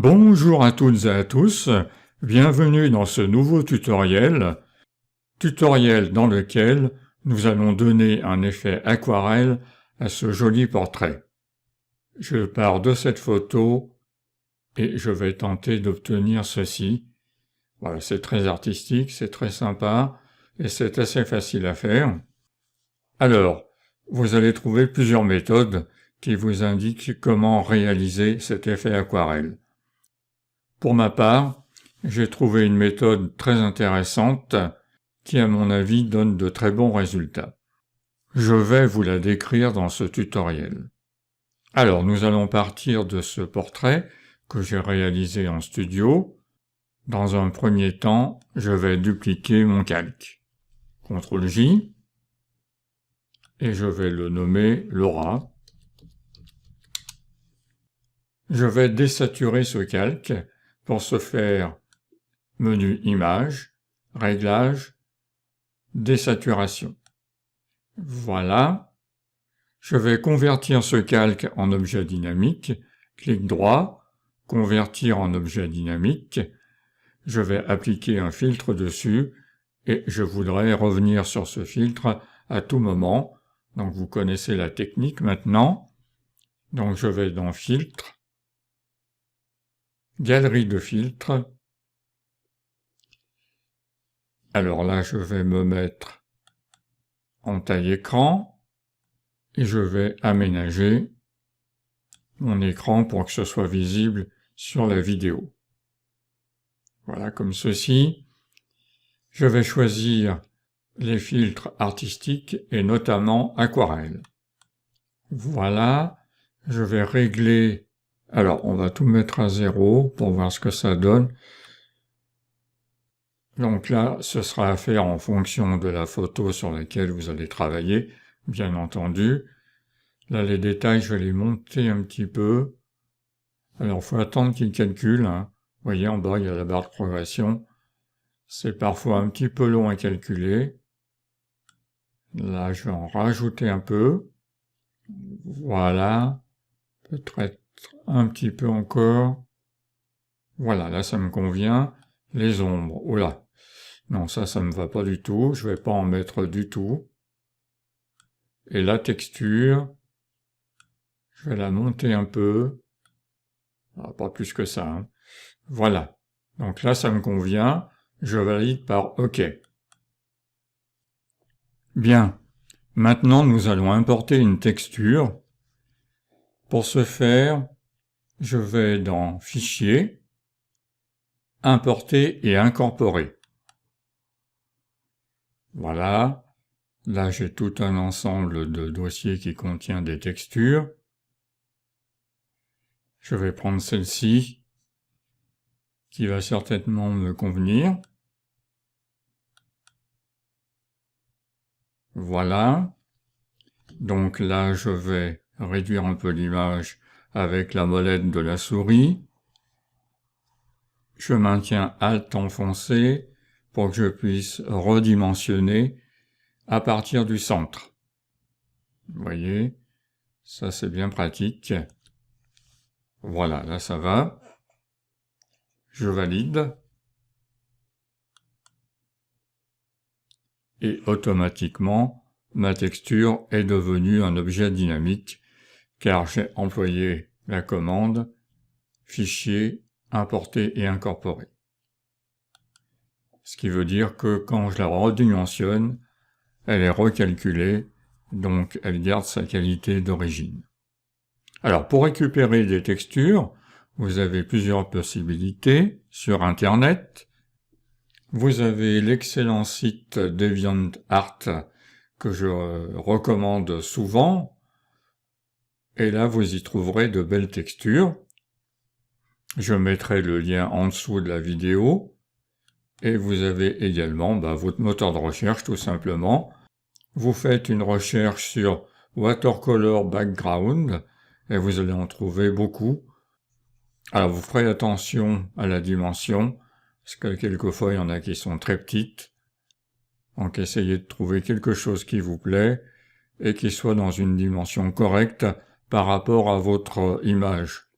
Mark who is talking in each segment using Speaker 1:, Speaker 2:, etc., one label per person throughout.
Speaker 1: Bonjour à toutes et à tous, bienvenue dans ce nouveau tutoriel dans lequel nous allons donner un effet aquarelle à ce joli portrait. Je pars de cette photo et je vais tenter d'obtenir ceci. Voilà, c'est très artistique, c'est très sympa et c'est assez facile à faire. Alors, vous allez trouver plusieurs méthodes qui vous indiquent comment réaliser cet effet aquarelle. Pour ma part, j'ai trouvé une méthode très intéressante qui, à mon avis, donne de très bons résultats. Je vais vous la décrire dans ce tutoriel. Alors, nous allons partir de ce portrait que j'ai réalisé en studio. Dans un premier temps, je vais dupliquer mon calque. CTRL-J, et je vais le nommer Laura. Je vais désaturer ce calque. Pour ce faire, menu Images, Réglages, Désaturation. Voilà. Je vais convertir ce calque en objet dynamique. Clic droit, Convertir en objet dynamique. Je vais appliquer un filtre dessus et je voudrais revenir sur ce filtre à tout moment. Donc vous connaissez la technique maintenant. Donc je vais dans Filtre, Galerie de filtres. Alors là, je vais me mettre en taille écran et je vais aménager mon écran pour que ce soit visible sur la vidéo. Voilà, comme ceci. Je vais choisir les filtres artistiques et notamment aquarelle. Voilà, je vais régler. Alors, on va tout mettre à 0 pour voir ce que ça donne. Donc là, ce sera à faire en fonction de la photo sur laquelle vous allez travailler, bien entendu. Là, les détails, je vais les monter un petit peu. Alors, il faut attendre qu'il calcule. Vous voyez, en bas, il y a la barre de progression. C'est parfois un petit peu long à calculer. Là, je vais en rajouter un peu. Voilà. Peut-être un petit peu encore. Voilà, là, ça me convient. Les ombres, oula. Non, ça me va pas du tout. Je vais pas en mettre du tout. Et la texture, je vais la monter un peu. Pas plus que ça. Voilà. Donc là, ça me convient. Je valide par OK. Bien. Maintenant, nous allons importer une texture. Pour ce faire, je vais dans Fichier, Importer et incorporer. Voilà. Là, j'ai tout un ensemble de dossiers qui contient des textures. Je vais prendre celle-ci, qui va certainement me convenir. Voilà. Donc là, je vais réduire un peu l'image avec la molette de la souris. Je maintiens Alt enfoncé pour que je puisse redimensionner à partir du centre. Vous voyez, ça c'est bien pratique. Voilà, là ça va. Je valide. Et automatiquement, ma texture est devenue un objet dynamique car j'ai employé la commande Fichier, Importer et incorporer. Ce qui veut dire que quand je la redimensionne, elle est recalculée, donc elle garde sa qualité d'origine. Alors pour récupérer des textures, vous avez plusieurs possibilités sur Internet. Vous avez l'excellent site DeviantArt que je recommande souvent, et là vous y trouverez de belles textures. Je mettrai le lien en dessous de la vidéo, et vous avez également votre moteur de recherche tout simplement. Vous faites une recherche sur Watercolor Background, et vous allez en trouver beaucoup. Alors vous ferez attention à la dimension, parce que quelquefois il y en a qui sont très petites. Donc essayez de trouver quelque chose qui vous plaît, et qui soit dans une dimension correcte par rapport à votre image.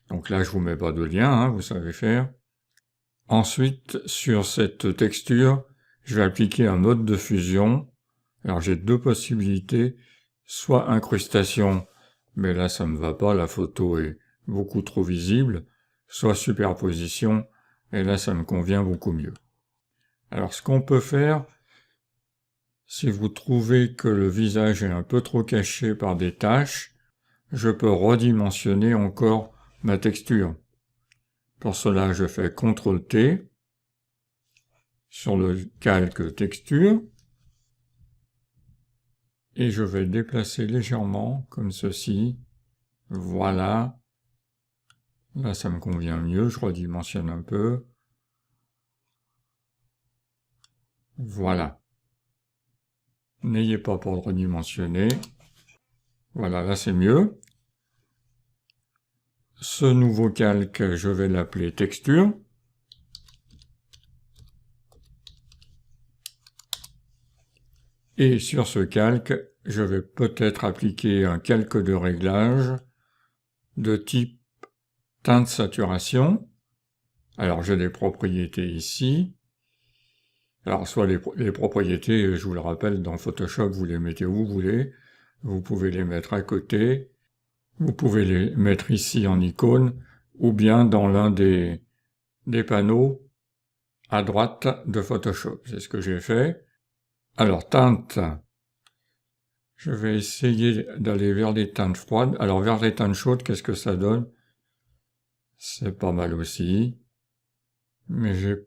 Speaker 1: Donc là, je vous mets pas de lien, hein, vous savez faire. Ensuite, sur cette texture, je vais appliquer un mode de fusion. Alors j'ai deux possibilités, soit incrustation, mais là ça me va pas, la photo est beaucoup trop visible, soit superposition, et là ça me convient beaucoup mieux. Alors ce qu'on peut faire, si vous trouvez que le visage est un peu trop caché par des taches, je peux redimensionner encore ma texture. Pour cela, je fais CTRL-T sur le calque texture, et je vais déplacer légèrement, comme ceci. Voilà. Là, ça me convient mieux, je redimensionne un peu. Voilà. N'ayez pas peur de redimensionner. Voilà, là c'est mieux. Ce nouveau calque, je vais l'appeler texture. Et sur ce calque, je vais peut-être appliquer un calque de réglage de type teinte saturation. Alors j'ai des propriétés ici. Alors soit les propriétés, je vous le rappelle, dans Photoshop, vous les mettez où vous voulez. Vous pouvez les mettre à côté. Vous pouvez les mettre ici en icône, ou bien dans l'un des panneaux à droite de Photoshop. C'est ce que j'ai fait. Alors, teinte. Je vais essayer d'aller vers les teintes froides. Alors, vers les teintes chaudes, qu'est-ce que ça donne? C'est pas mal aussi. Mais j'ai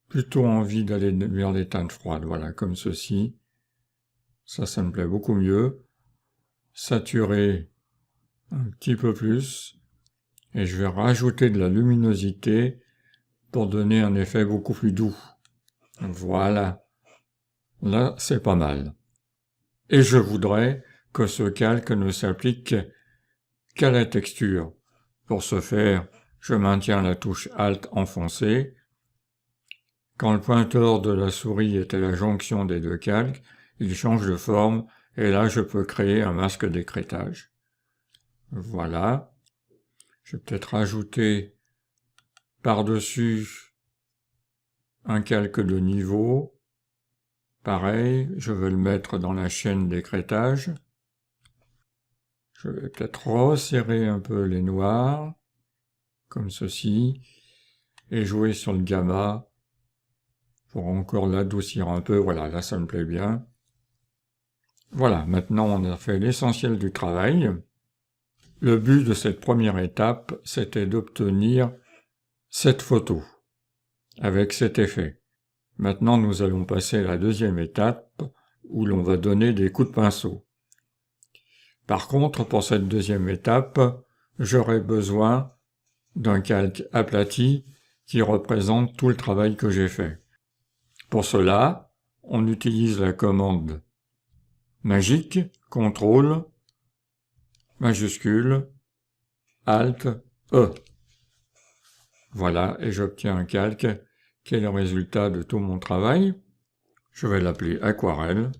Speaker 1: plutôt envie d'aller vers les teintes froides. Voilà, comme ceci. Ça me plaît beaucoup mieux. Saturer un petit peu plus. Et je vais rajouter de la luminosité pour donner un effet beaucoup plus doux. Voilà. Là, c'est pas mal. Et je voudrais que ce calque ne s'applique qu'à la texture. Pour ce faire, je maintiens la touche Alt enfoncée. Quand le pointeur de la souris est à la jonction des deux calques, il change de forme, et là je peux créer un masque d'écrêtage. Voilà. Je vais peut-être rajouter par-dessus un calque de niveau. Pareil, je veux le mettre dans la chaîne d'écrêtage. Je vais peut-être resserrer un peu les noirs, comme ceci, et jouer sur le gamma pour encore l'adoucir un peu. Voilà, là ça me plaît bien. Voilà, maintenant on a fait l'essentiel du travail. Le but de cette première étape, c'était d'obtenir cette photo, avec cet effet. Maintenant nous allons passer à la deuxième étape, où l'on va donner des coups de pinceau. Par contre, pour cette deuxième étape, j'aurai besoin d'un calque aplati qui représente tout le travail que j'ai fait. Pour cela, on utilise la commande magique, CTRL, majuscule, ALT, E. Voilà, et j'obtiens un calque qui est le résultat de tout mon travail. Je vais l'appeler aquarelle.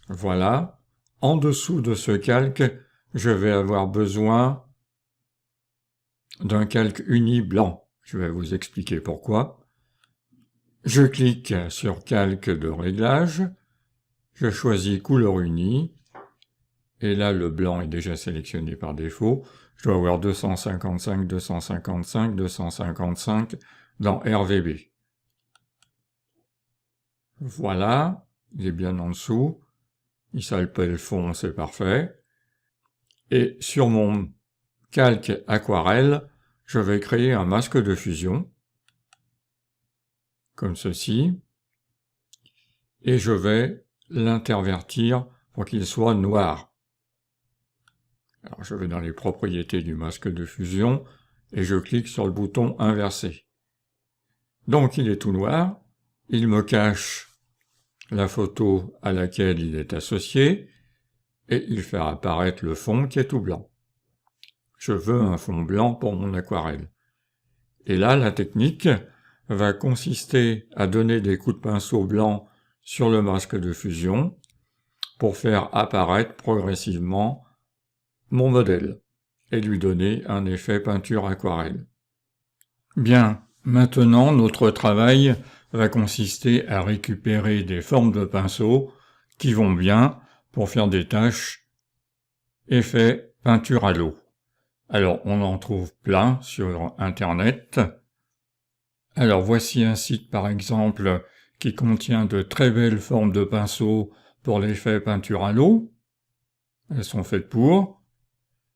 Speaker 1: Voilà. En dessous de ce calque, je vais avoir besoin d'un calque uni blanc. Je vais vous expliquer pourquoi. Je clique sur calque de réglage, je choisis couleur unie, et là le blanc est déjà sélectionné par défaut. Je dois avoir 255, 255, 255 dans RVB. Voilà, il est bien en dessous. Il s'appelle fond, c'est parfait. Et sur mon calque aquarelle, je vais créer un masque de fusion, comme ceci, et je vais l'intervertir pour qu'il soit noir. Alors je vais dans les propriétés du masque de fusion, et je clique sur le bouton inversé. Donc il est tout noir, il me cache la photo à laquelle il est associé, et il fait apparaître le fond qui est tout blanc. Je veux un fond blanc pour mon aquarelle. Et là, la technique va consister à donner des coups de pinceau blancs sur le masque de fusion pour faire apparaître progressivement mon modèle et lui donner un effet peinture aquarelle. Bien, maintenant notre travail va consister à récupérer des formes de pinceaux qui vont bien pour faire des tâches effet peinture à l'eau. Alors on en trouve plein sur internet. Alors voici un site par exemple qui contient de très belles formes de pinceaux pour l'effet peinture à l'eau. Elles sont faites pour.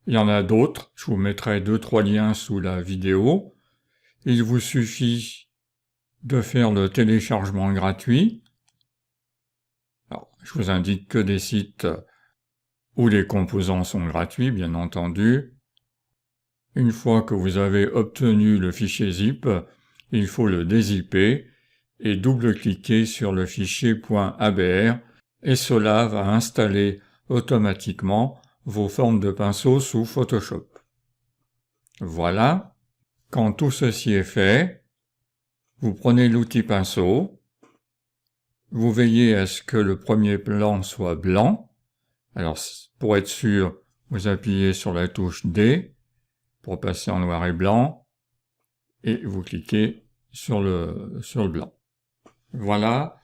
Speaker 1: Il y en a d'autres, je vous mettrai 2-3 liens sous la vidéo. Il vous suffit de faire le téléchargement gratuit. Alors, je vous indique que des sites où les composants sont gratuits, bien entendu. Une fois que vous avez obtenu le fichier zip, il faut le dézipper et double-cliquer sur le fichier .abr et cela va installer automatiquement vos formes de pinceau sous Photoshop. Voilà. Quand tout ceci est fait, vous prenez l'outil pinceau, vous veillez à ce que le premier plan soit blanc. Alors, pour être sûr, vous appuyez sur la touche D pour passer en noir et blanc et vous cliquez sur le blanc. Voilà.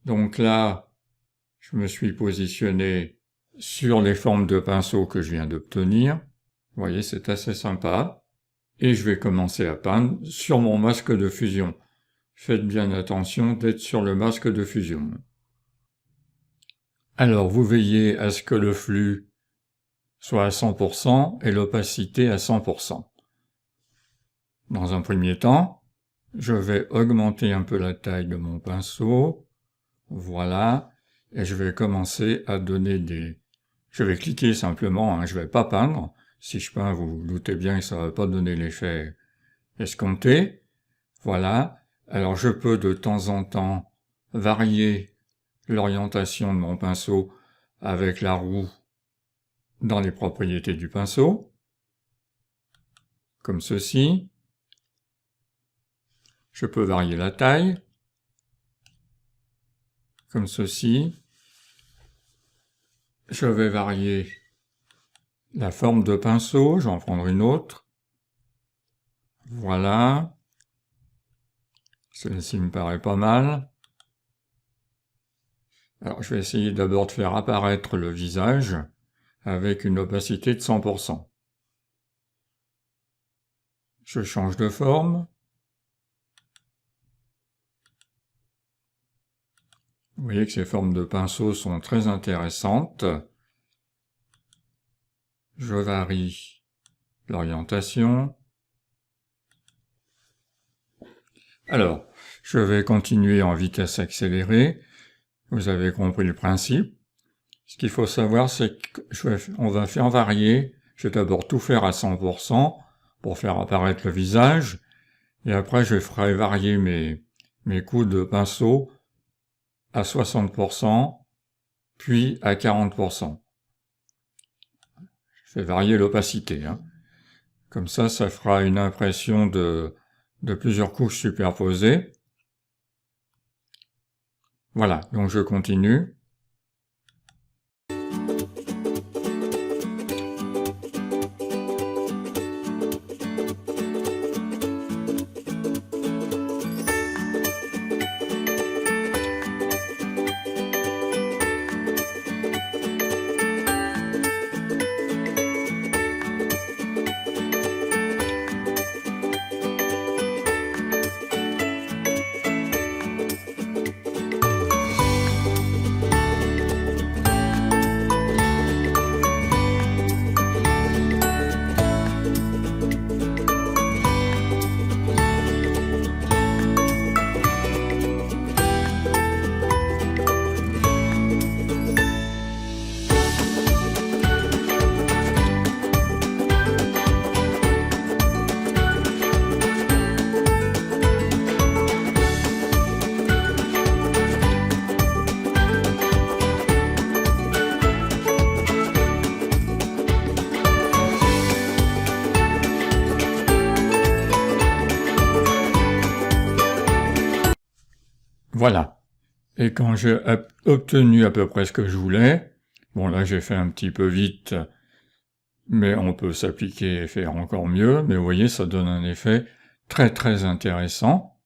Speaker 1: Donc là, je me suis positionné sur les formes de pinceau que je viens d'obtenir. Vous voyez, c'est assez sympa. Et je vais commencer à peindre sur mon masque de fusion. Faites bien attention d'être sur le masque de fusion. Alors, vous veillez à ce que le flux soit à 100% et l'opacité à 100%. Dans un premier temps, je vais augmenter un peu la taille de mon pinceau. Voilà. Et je vais commencer à donner des... Je vais cliquer simplement, je vais pas peindre. Si je peins, vous vous doutez bien que ça va pas donner l'effet escompté. Voilà. Alors je peux de temps en temps varier l'orientation de mon pinceau avec la roue dans les propriétés du pinceau, comme ceci. Je peux varier la taille, comme ceci. Je vais varier la forme de pinceau, j'en prendrai une autre. Voilà. Celle-ci me paraît pas mal. Alors je vais essayer d'abord de faire apparaître le visage avec une opacité de 100%. Je change de forme. Vous voyez que ces formes de pinceau sont très intéressantes. Je varie l'orientation. Alors, je vais continuer en vitesse accélérée. Vous avez compris le principe. Ce qu'il faut savoir, c'est qu'on va faire varier. Je vais d'abord tout faire à 100% pour faire apparaître le visage. Et après, je ferai varier mes coups de pinceau à 60%, puis à 40%. Je fais varier l'opacité. Comme ça fera une impression de plusieurs couches superposées. Voilà, donc je continue. Voilà. Et quand j'ai obtenu à peu près ce que je voulais, bon là j'ai fait un petit peu vite, mais on peut s'appliquer et faire encore mieux, mais vous voyez, ça donne un effet très très intéressant.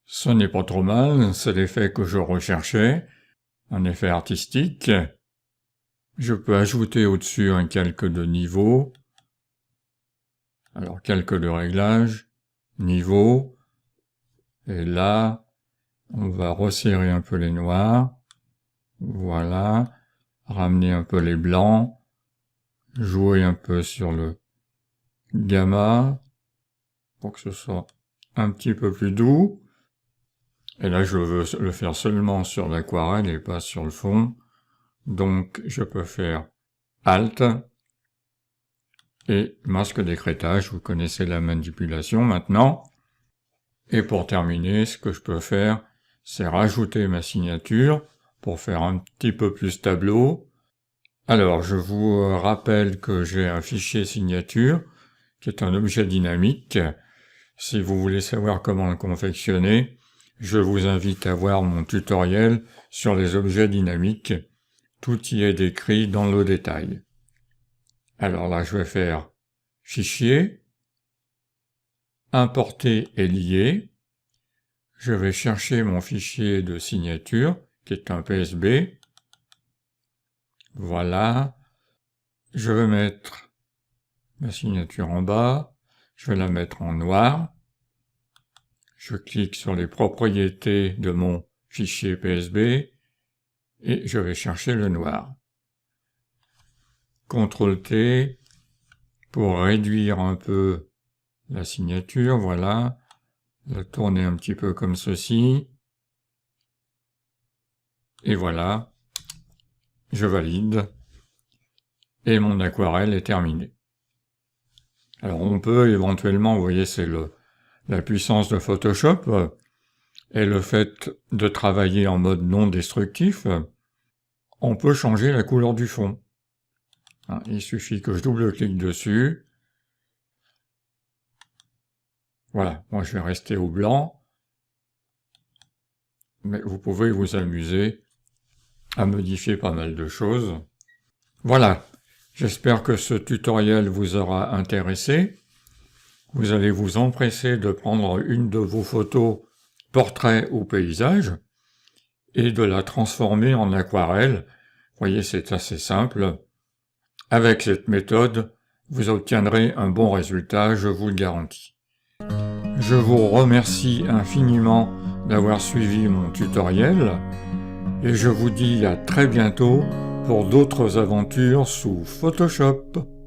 Speaker 1: Ce n'est pas trop mal, c'est l'effet que je recherchais, un effet artistique. Je peux ajouter au-dessus un calque de niveau. Alors, calque de réglage, niveau, et là, on va resserrer un peu les noirs, voilà, ramener un peu les blancs, jouer un peu sur le gamma, pour que ce soit un petit peu plus doux. Et là, je veux le faire seulement sur l'aquarelle et pas sur le fond. Donc, je peux faire Alt et masque d'écrêtage. Vous connaissez la manipulation maintenant. Et pour terminer, ce que je peux faire, c'est rajouter ma signature pour faire un petit peu plus tableau. Alors, je vous rappelle que j'ai un fichier signature qui est un objet dynamique. Si vous voulez savoir comment le confectionner, je vous invite à voir mon tutoriel sur les objets dynamiques. Tout y est décrit dans le détail. Alors là, je vais faire Fichier, Importer et lier. Je vais chercher mon fichier de signature, qui est un PSB. Voilà. Je vais mettre ma signature en bas. Je vais la mettre en noir. Je clique sur les propriétés de mon fichier PSB et je vais chercher le noir. CTRL-T pour réduire un peu la signature, voilà. La tourner un petit peu comme ceci. Et voilà. Je valide. Et mon aquarelle est terminée. Alors on peut éventuellement, vous voyez, c'est la puissance de Photoshop et le fait de travailler en mode non destructif, on peut changer la couleur du fond. Il suffit que je double-clique dessus. Voilà, moi je vais rester au blanc, mais vous pouvez vous amuser à modifier pas mal de choses. Voilà, j'espère que ce tutoriel vous aura intéressé. Vous allez vous empresser de prendre une de vos photos portrait ou paysage et de la transformer en aquarelle. Vous voyez, c'est assez simple. Avec cette méthode, vous obtiendrez un bon résultat, je vous le garantis. Je vous remercie infiniment d'avoir suivi mon tutoriel et je vous dis à très bientôt pour d'autres aventures sous Photoshop.